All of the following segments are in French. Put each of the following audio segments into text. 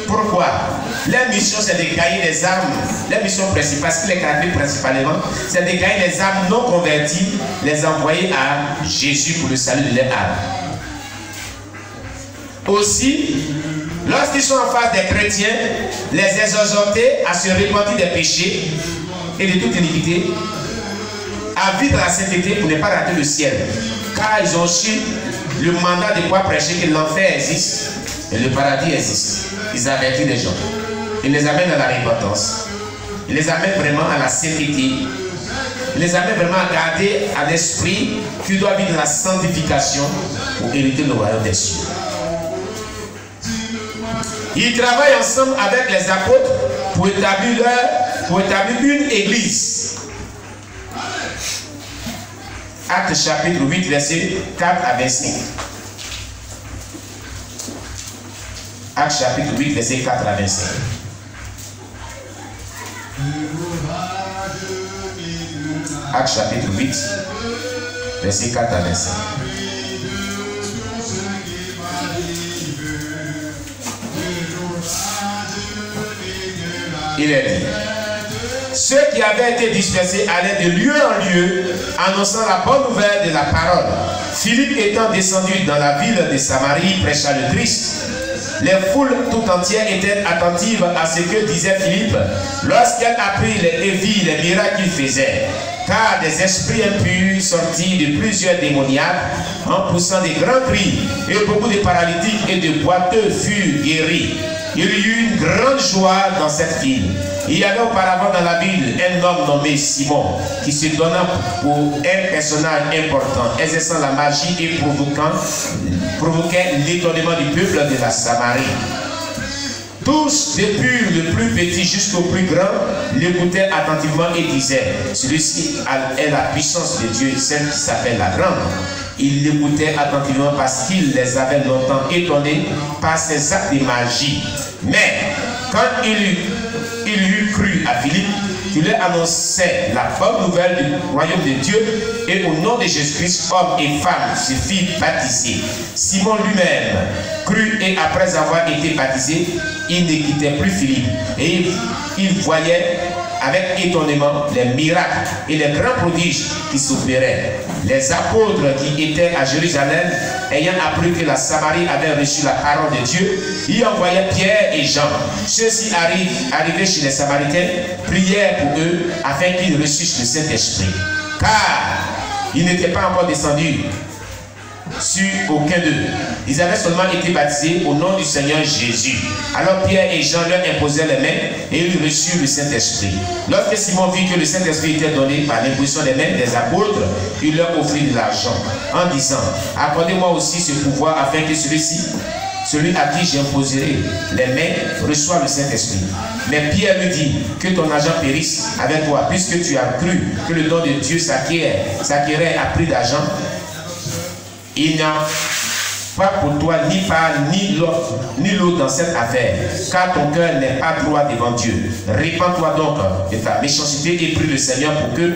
Pourquoi? Leur mission, c'est de gagner les âmes. Leur mission principale, ce qui les caractérise principalement, c'est de gagner les âmes non converties, les envoyer à Jésus pour le salut de leur âme. Aussi, lorsqu'ils sont en face des chrétiens, les exhorter à se repentir des péchés et de toute iniquité, à vivre dans la sainteté pour ne pas rater le ciel. Car ils ont su le mandat de pouvoir prêcher que l'enfer existe et le paradis existe. Ils avertissent les gens. Ils les amènent à la repentance. Ils les amènent vraiment à la sainteté. Ils les amènent vraiment à garder à l'esprit qu'ils doivent vivre dans la sanctification pour hériter le royaume des cieux. Ils travaillent ensemble avec les apôtres pour établir une église. Actes chapitre 8, versets 4 à 25. Actes chapitre 8, versets 4 à 25. Actes chapitre 8, versets 4 à 25. Il est dit: ceux qui avaient été dispersés allaient de lieu en lieu, annonçant la bonne nouvelle de la parole. Philippe étant descendu dans la ville de Samarie, prêcha le Christ. Les foules tout entières étaient attentives à ce que disait Philippe lorsqu'elle apprit et vit les miracles qu'il faisait. Car des esprits impurs sortis de plusieurs démoniaques, en poussant des grands cris, et beaucoup de paralytiques et de boiteux furent guéris. Il y eut une grande joie dans cette ville. Il y avait auparavant dans la ville un homme nommé Simon, qui se donna pour un personnage important, exerçant la magie et provoquait l'étonnement du peuple de la Samarie. Tous, depuis le plus petit jusqu'au plus grand, l'écoutaient attentivement et disaient: celui-ci est la puissance de Dieu, celle qui s'appelle la grande. Ils l'écoutaient attentivement parce qu'il les avait longtemps étonnés par ses actes de magie. Mais quand il eut cru à Philippe, qui leur annonçait la bonne nouvelle du royaume de Dieu, et au nom de Jésus-Christ, hommes et femmes se firent baptiser. Simon lui-même crut, et après avoir été baptisé, il ne quittait plus Philippe. Et il voyait avec étonnement les miracles et les grands prodiges qui s'opéraient. Les apôtres qui étaient à Jérusalem, ayant appris que la Samarie avait reçu la parole de Dieu, y envoyaient Pierre et Jean. Ceux-ci arrivés chez les Samaritains, prièrent pour eux afin qu'ils reçussent le Saint-Esprit. Car ils n'étaient pas encore descendus sur aucun d'eux. Ils avaient seulement été baptisés au nom du Seigneur Jésus. Alors Pierre et Jean leur imposèrent les mains et ils reçurent le Saint-Esprit. Lorsque Simon vit que le Saint-Esprit était donné par l'imposition des mains des apôtres, il leur offrit de l'argent en disant: accordez-moi aussi ce pouvoir afin que celui à qui j'imposerai les mains reçoive le Saint-Esprit. Mais Pierre lui dit: que ton argent périsse avec toi, puisque tu as cru que le don de Dieu s'acquérait à prix d'argent. Il n'y a pas pour toi ni part ni l'autre dans cette affaire, car ton cœur n'est pas droit devant Dieu. Répands-toi donc de ta méchanceté et prie le Seigneur pour que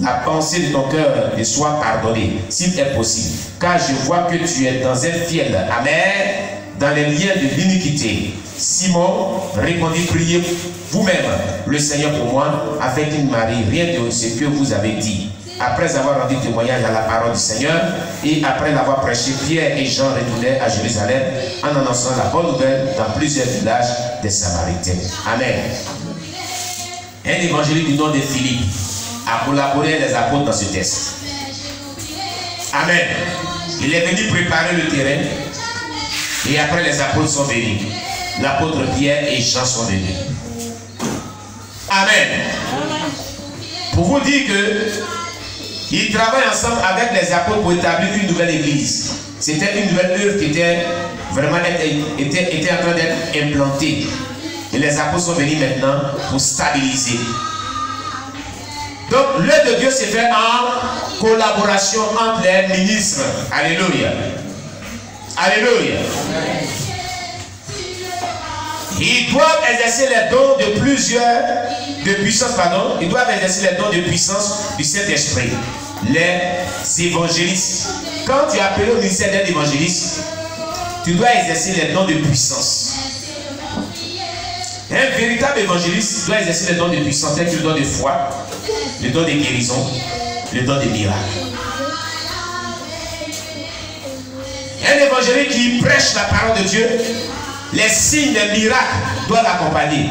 la pensée de ton cœur te soit pardonnée, s'il est possible. Car je vois que tu es dans un fiel amer, dans les liens de l'iniquité. Simon répondit: priez vous-même le Seigneur pour moi, afin qu'il ne m'arrive rien de ce que vous avez dit. Après avoir rendu témoignage à la parole du Seigneur et après l'avoir prêché, Pierre et Jean retournèrent à Jérusalem en annonçant la bonne nouvelle dans plusieurs villages des Samaritains. Amen. Un évangéliste du nom de Philippe a collaboré avec les apôtres dans ce texte. Amen. Il est venu préparer le terrain et après les apôtres sont venus. L'apôtre Pierre et Jean sont venus. Amen. Pour vous dire que ils travaillent ensemble avec les apôtres pour établir une nouvelle église. C'était une nouvelle œuvre qui était vraiment était en train d'être implantée. Et les apôtres sont venus maintenant pour stabiliser. Donc l'œuvre de Dieu se fait en collaboration entre les ministres. Alléluia. Alléluia. Ils doivent exercer les dons de puissance, Ils doivent exercer les dons de puissance du Saint-Esprit. Les évangélistes. Quand tu es appelé au ministère d'un évangéliste, tu dois exercer les dons de puissance. Un véritable évangéliste doit exercer le don de puissance, tel que le don de foi, le don de guérison, le don de miracle. Un évangéliste qui prêche la parole de Dieu, les signes, les miracles doivent l'accompagner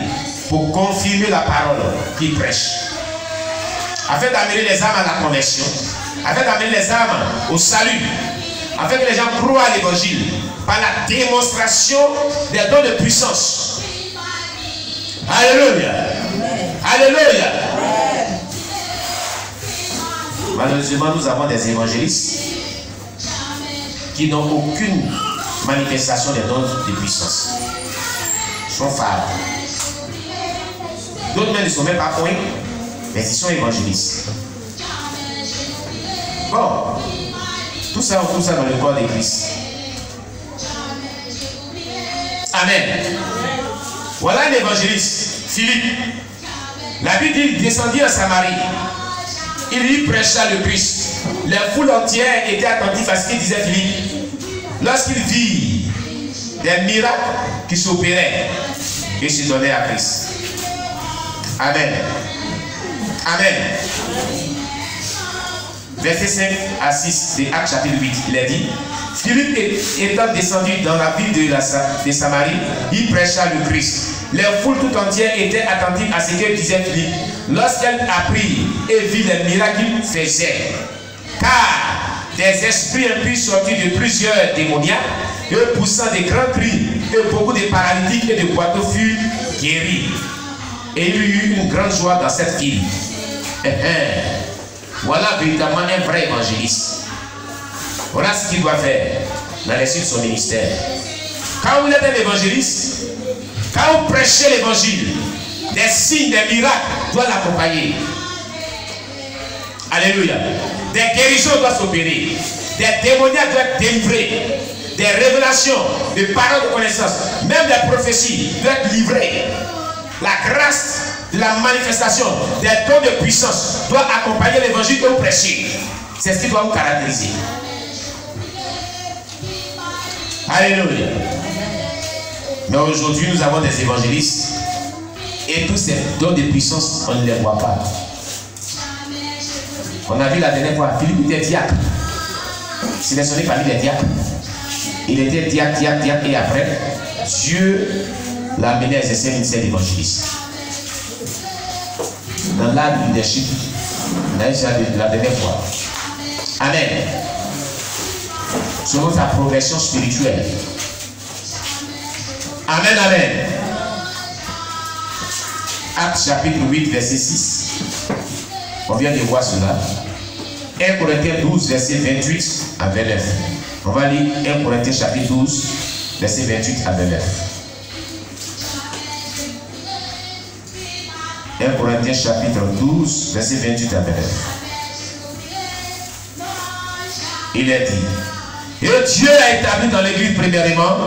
pour confirmer la parole qu'il prêche. Afin d'amener les âmes à la conversion, afin d'amener les âmes au salut, afin que les gens croient à l'évangile par la démonstration des dons de puissance. Alléluia. Alléluia. Malheureusement, nous avons des évangélistes qui n'ont aucune manifestation des dons de puissance. Ils sont fades. D'autres même ne sont même pas points, mais ils sont évangélistes. Bon, tout ça dans le corps de Christ. Amen. Voilà un évangéliste, Philippe. La Bible dit, il descendit en Samarie. Il lui prêcha le Christ. La foule entière était attentive à ce qu'il disait Philippe. Lorsqu'il vit des miracles qui s'opéraient, il se donnait à Christ. Amen. Amen. Verset 5 à 6 de Actes chapitre 8, il a dit, Philippe étant descendu dans la ville de Samarie, il prêcha le Christ. Les foules tout entières étaient attentives à ce que disait Philippe. Lorsqu'elle apprit et vit les miracles qu'il faisait, car des esprits impurs sortis de plusieurs démoniaques, et poussant des grands cris, et beaucoup de paralytiques et de boiteux furent guéris. Et il y eut une grande joie dans cette ville. Voilà véritablement un vrai évangéliste. Voilà ce qu'il doit faire dans les suites de son ministère. Quand vous êtes un évangéliste, quand vous prêchez l'évangile, des signes, des miracles doivent l'accompagner. Alléluia. Des guérisons doivent s'opérer. Des démoniaques doivent être délivrés. Des révélations, des paroles de connaissance, même des prophéties doivent être livrées. La grâce de la manifestation des dons de puissance doit accompagner l'évangile que vous prêchez. C'est ce qui doit vous caractériser. Alléluia. Mais aujourd'hui, nous avons des évangélistes et tous ces dons de puissance, on ne les voit pas. On a vu la dernière fois, Philippe était diacre. Sélectionné parmi les diacres. Il était diacre, et après, Dieu l'a amené à exercer une ministère d'évangéliste. Dans l'art du leadership, on a eu ça la dernière fois. Amen. Selon sa progression spirituelle. Amen, amen. Actes chapitre 8, verset 6. On vient de voir cela. 1 Corinthiens 12, verset 28 à 29. On va lire 1 Corinthiens chapitre 12, verset 28 à 29. 1 Corinthiens chapitre 12, verset 28 à 29. Il est dit, et Dieu a établi dans l'église premièrement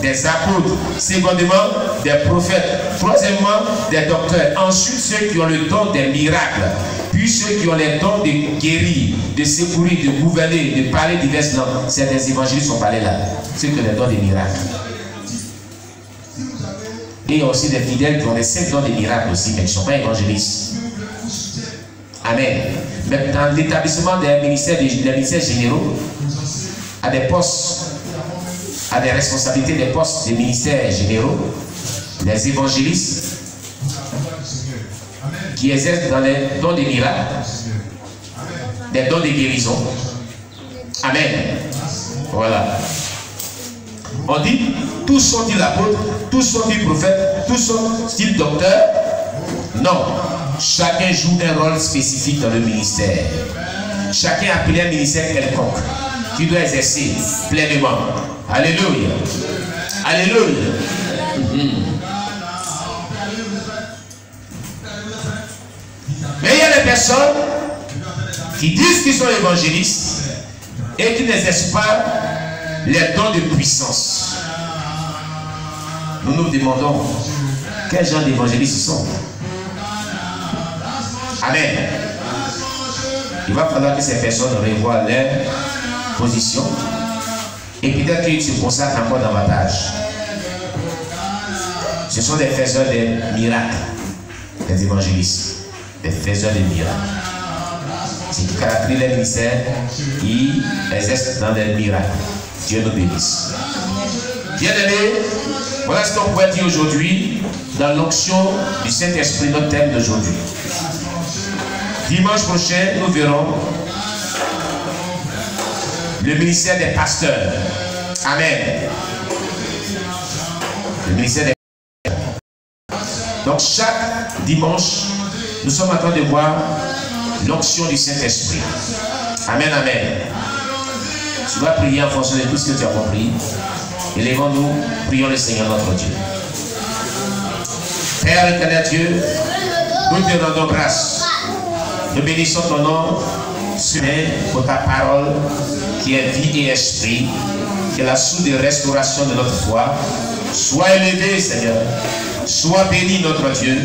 des apôtres, secondement des prophètes, troisièmement des docteurs, ensuite ceux qui ont le don des miracles, puis ceux qui ont les dons de guérir, de secourir, de gouverner, de parler diverses langues. Certains évangiles sont parlés là, ceux qui ont les dons des miracles. Et il y a aussi des fidèles qui ont les 5 dons des miracles aussi, mais qui ne sont pas évangélistes. Amen. Mais dans l'établissement des ministères généraux, à des postes, à des responsabilités des postes des ministères généraux, les évangélistes qui exercent dans les dons des miracles, des dons de guérison. Amen. Voilà. On dit, tous sont-ils apôtres, tous sont-ils prophètes, tous sont-ils docteurs? Non. Chacun joue un rôle spécifique dans le ministère. Chacun a appelé un ministère quelconque qui doit exercer pleinement. Alléluia. Alléluia. Mais il y a des personnes qui disent qu'ils sont évangélistes et qui n'exercent pas les dons de puissance. Nous nous demandons quel genre d'évangélistes ils sont. Amen. Il va falloir que ces personnes revoient leur position et peut-être qu'ils se consacrent encore davantage. Ce sont des faiseurs des miracles. Les évangélistes. Des faiseurs de miracles. C'est qui caractérise les ministères. Ils exercent dans des miracles. Dieu nous bénisse. Bien-aimés, voilà ce qu'on pourrait dire aujourd'hui dans l'onction du Saint-Esprit, notre thème d'aujourd'hui. Dimanche prochain, nous verrons le ministère des pasteurs. Amen. Le ministère des pasteurs. Donc chaque dimanche, nous sommes en train de voir l'onction du Saint-Esprit. Amen, amen. Tu vas prier en fonction de tout ce que tu as compris. Élevons-nous, prions le Seigneur notre Dieu. Père éternel Dieu, nous te rendons grâce. Nous bénissons ton nom, pour ta parole qui est vie et esprit, qui est la source de restauration de notre foi. Sois élevé, Seigneur. Sois béni, notre Dieu.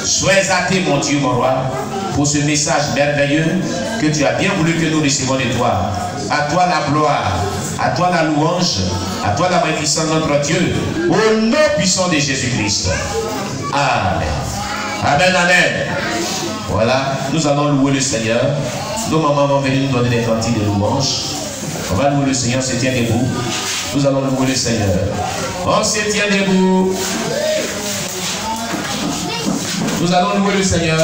Sois exalté, mon Dieu, mon roi, pour ce message merveilleux que tu as bien voulu que nous recevons de toi. À toi la gloire, à toi la louange, à toi la magnificence de notre Dieu, au nom puissant de Jésus-Christ. Amen. Amen, amen. Voilà, nous allons louer le Seigneur. Nos mamans vont venir nous donner des cantiques de louange. On va louer le Seigneur, on se tient debout. Nous allons louer le Seigneur. On se tient debout. Nous allons louer le Seigneur.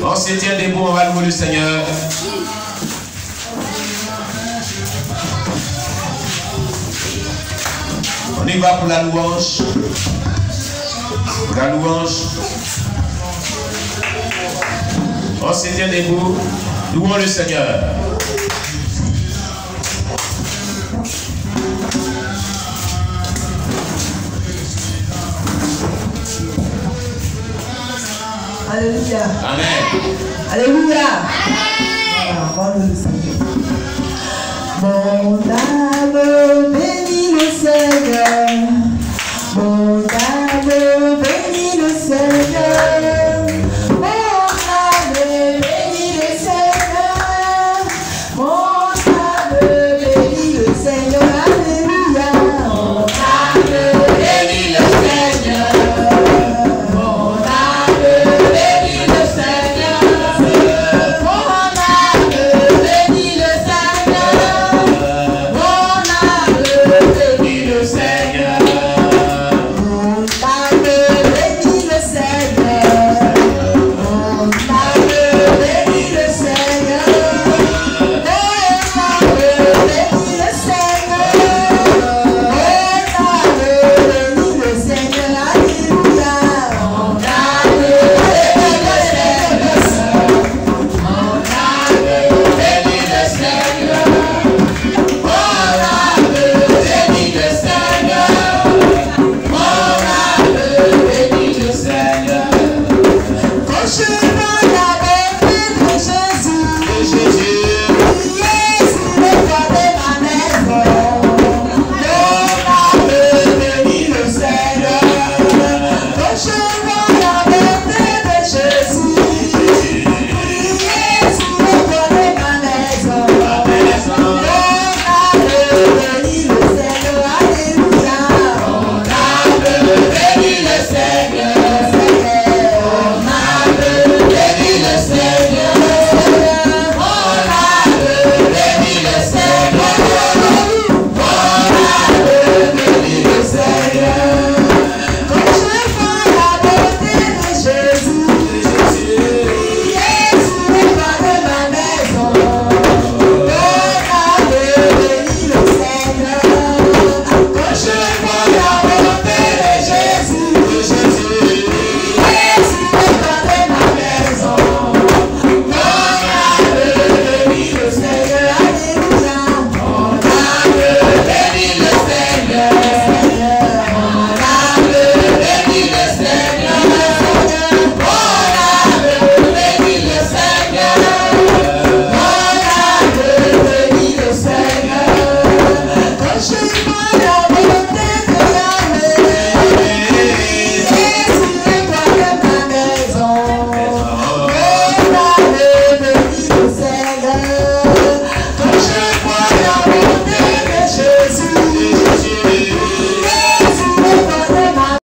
On se tient debout, on va louer le Seigneur. On y va pour la louange. Pour la louange. On se tient debout. Louons le Seigneur. Alléluia. Amen. Alléluia. Voilà, le Seigneur. Mon âme.